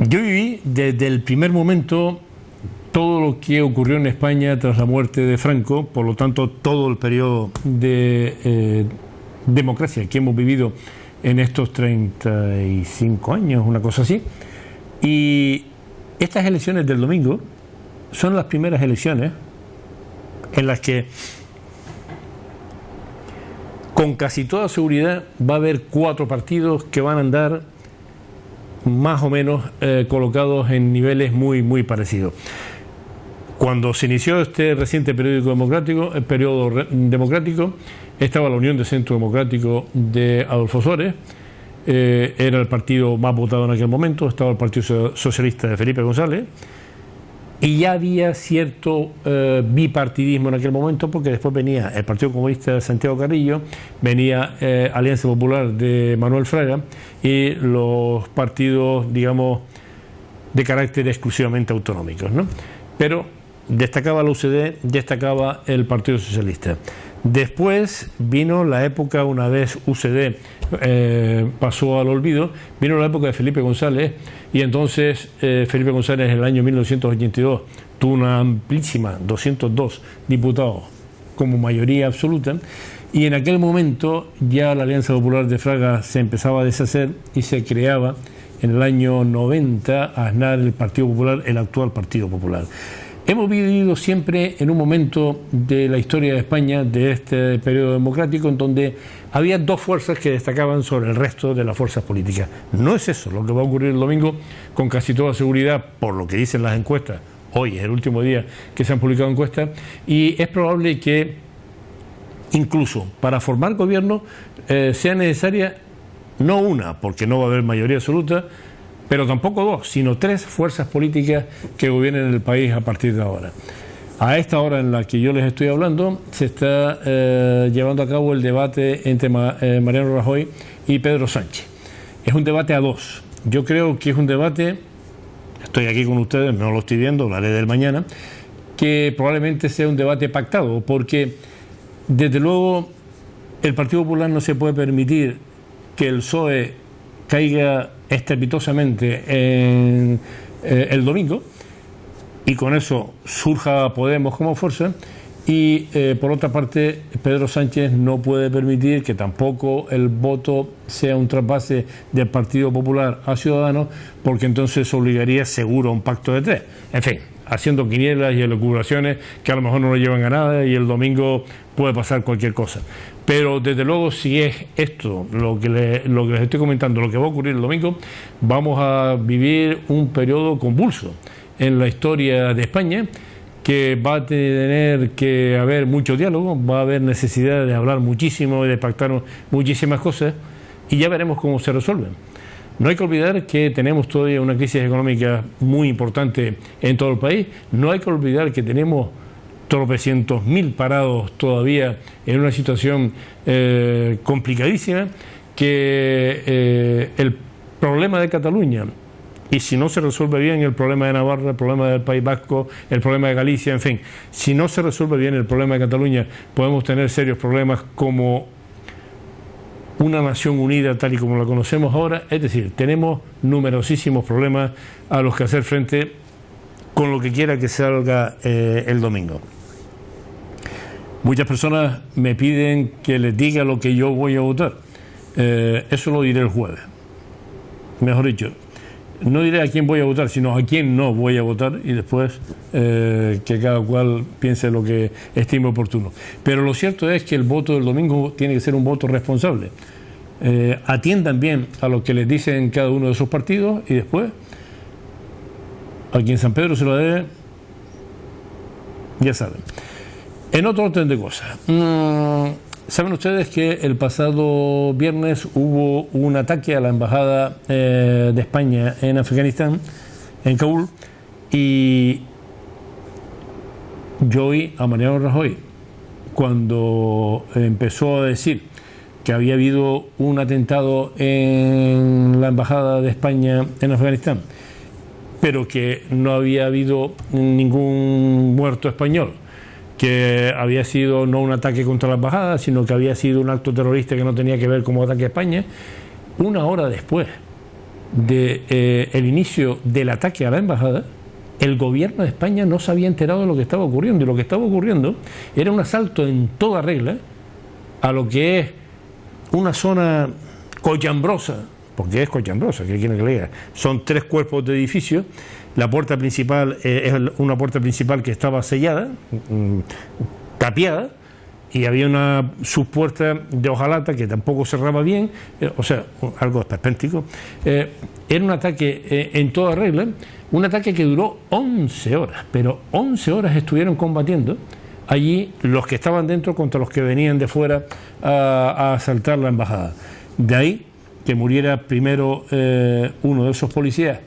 Yo viví desde el primer momento todo lo que ocurrió en España tras la muerte de Franco, por lo tanto todo el periodo de democracia que hemos vivido en estos 35 años, una cosa así. Y estas elecciones del domingo son las primeras elecciones en las que con casi toda seguridad va a haber 4 partidos que van a andar más o menos colocados en niveles muy parecidos. Cuando se inició este reciente periodo democrático, estaba la Unión de Centro Democrático de Adolfo Suárez, era el partido más votado en aquel momento, estaba el Partido Socialista de Felipe González, y ya había cierto bipartidismo en aquel momento, porque después venía el Partido Comunista de Santiago Carrillo, venía Alianza Popular de Manuel Fraga y los partidos, digamos, de carácter exclusivamente autonómicos, ¿no? Pero destacaba la UCD, destacaba el Partido Socialista. Después vino la época, una vez UCD pasó al olvido, vino la época de Felipe González, y entonces Felipe González en el año 1982 tuvo una amplísima, 202 diputados como mayoría absoluta, y en aquel momento ya la Alianza Popular de Fraga se empezaba a deshacer y se creaba en el año 90 a Aznar el Partido Popular, el actual Partido Popular. Hemos vivido siempre en un momento de la historia de España, de este periodo democrático, en donde había 2 fuerzas que destacaban sobre el resto de las fuerzas políticas. No es eso lo que va a ocurrir el domingo, con casi toda seguridad, por lo que dicen las encuestas. Hoy es el último día que se han publicado encuestas, y es probable que incluso para formar gobierno sea necesaria no una, porque no va a haber mayoría absoluta, pero tampoco 2, sino 3 fuerzas políticas que gobiernen el país a partir de ahora. A esta hora en la que yo les estoy hablando, se está llevando a cabo el debate entre Mariano Rajoy y Pedro Sánchez. Es un debate a 2. Yo creo que es un debate, estoy aquí con ustedes, no lo estoy viendo, hablaré del mañana, que probablemente sea un debate pactado, porque desde luego el Partido Popular no se puede permitir que el PSOE caiga estrepitosamente en el domingo y con eso surja Podemos como fuerza, y por otra parte Pedro Sánchez no puede permitir que tampoco el voto sea un trasvase del Partido Popular a Ciudadanos, porque entonces obligaría seguro a un pacto de 3. En fin, haciendo quinielas y elucubraciones que a lo mejor no lo llevan a nada, y el domingo puede pasar cualquier cosa. Pero desde luego, si es esto lo que les estoy comentando, lo que va a ocurrir el domingo, vamos a vivir un periodo convulso en la historia de España, que va a tener que haber mucho diálogo, va a haber necesidad de hablar muchísimo y de pactar muchísimas cosas, y ya veremos cómo se resuelven. No hay que olvidar que tenemos todavía una crisis económica muy importante en todo el país, no hay que olvidar que tenemos tropecientos mil parados todavía en una situación complicadísima, que el problema de Cataluña, y si no se resuelve bien el problema de Navarra, el problema del País Vasco, el problema de Galicia, en fin, si no se resuelve bien el problema de Cataluña, podemos tener serios problemas como una nación unida tal y como la conocemos ahora. Es decir, tenemos numerosísimos problemas a los que hacer frente con lo que quiera que salga el domingo. Muchas personas me piden que les diga lo que yo voy a votar. Eso lo diré el jueves. Mejor dicho, no diré a quién voy a votar, sino a quién no voy a votar, y después que cada cual piense lo que estime oportuno. Pero lo cierto es que el voto del domingo tiene que ser un voto responsable. Atiendan bien a lo que les dicen cada uno de sus partidos, y después, a quien San Pedro se lo dé, ya saben. En otro orden de cosas, saben ustedes que el pasado viernes hubo un ataque a la embajada de España en Afganistán, en Kabul, y yo oí a Mariano Rajoy cuando empezó a decir que había habido un atentado en la embajada de España en Afganistán, pero que no había habido ningún muerto español, que había sido no un ataque contra la embajada, sino que había sido un acto terrorista que no tenía que ver como ataque a España. Una hora después de el inicio del ataque a la embajada, el gobierno de España no se había enterado de lo que estaba ocurriendo, y lo que estaba ocurriendo era un asalto en toda regla a lo que es una zona cochambrosa, porque es cochambrosa, que quieren que le diga. Son 3 cuerpos de edificios. La puerta principal es una puerta principal que estaba sellada, tapiada, y había una subpuerta de hojalata que tampoco cerraba bien, o sea, algo esperpéntico. Era un ataque en toda regla, un ataque que duró 11 horas, pero 11 horas estuvieron combatiendo allí los que estaban dentro contra los que venían de fuera a asaltar la embajada. De ahí que muriera primero uno de esos policías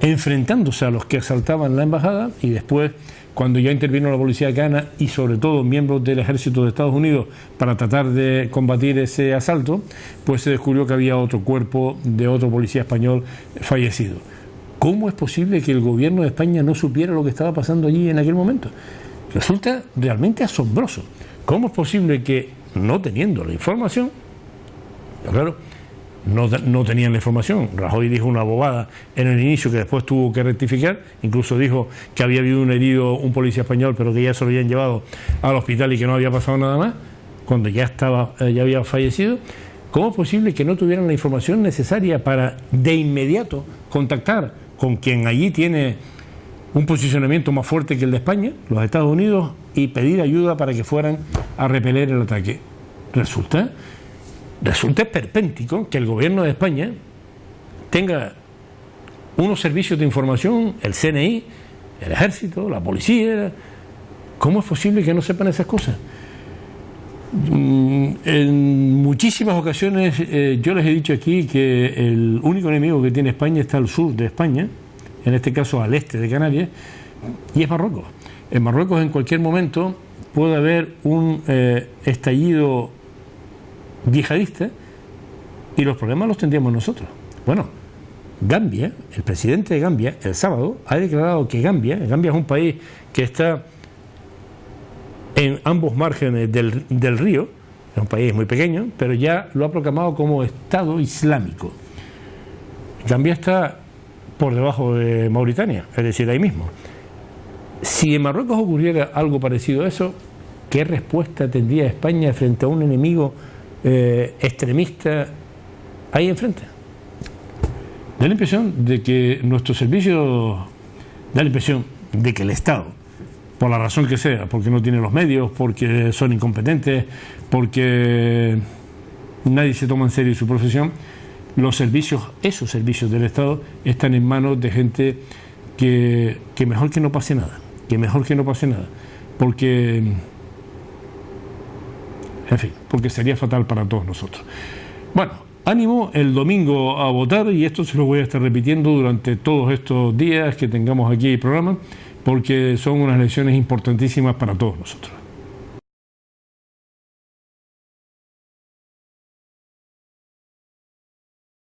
enfrentándose a los que asaltaban la embajada, y después, cuando ya intervino la policía afgana y sobre todo miembros del ejército de Estados Unidos para tratar de combatir ese asalto, pues se descubrió que había otro cuerpo de otro policía español fallecido. ¿Cómo es posible que el gobierno de España no supiera lo que estaba pasando allí en aquel momento? Resulta realmente asombroso. ¿Cómo es posible que, no teniendo la información, claro, no tenían la información? Rajoy dijo una bobada en el inicio que después tuvo que rectificar, incluso dijo que había habido un herido, un policía español, pero que ya se lo habían llevado al hospital y que no había pasado nada más, cuando ya había fallecido. ¿Cómo es posible que no tuvieran la información necesaria para de inmediato contactar con quien allí tiene un posicionamiento más fuerte que el de España, los Estados Unidos, y pedir ayuda para que fueran a repeler el ataque? Resulta esperpéntico que el gobierno de España tenga unos servicios de información, el CNI, el ejército, la policía. ¿Cómo es posible que no sepan esas cosas? En muchísimas ocasiones yo les he dicho aquí que el único enemigo que tiene España está al sur de España, en este caso al este de Canarias, y es Marruecos. En Marruecos en cualquier momento puede haber un estallido yihadista y los problemas los tendríamos nosotros. Bueno, Gambia, el presidente de Gambia, el sábado ha declarado que Gambia es un país que está en ambos márgenes del río, es un país muy pequeño, pero ya lo ha proclamado como Estado Islámico. Gambia está por debajo de Mauritania, es decir, ahí mismo. Si en Marruecos ocurriera algo parecido a eso, ¿qué respuesta tendría España frente a un enemigo extremista ahí enfrente? Da la impresión de que nuestros servicios, da la impresión de que el Estado, por la razón que sea, porque no tiene los medios, porque son incompetentes, porque nadie se toma en serio su profesión, esos servicios del Estado están en manos de gente que mejor que no pase nada, porque, en fin, porque sería fatal para todos nosotros. Bueno, ánimo el domingo a votar, y esto se lo voy a estar repitiendo durante todos estos días que tengamos aquí el programa, porque son unas elecciones importantísimas para todos nosotros.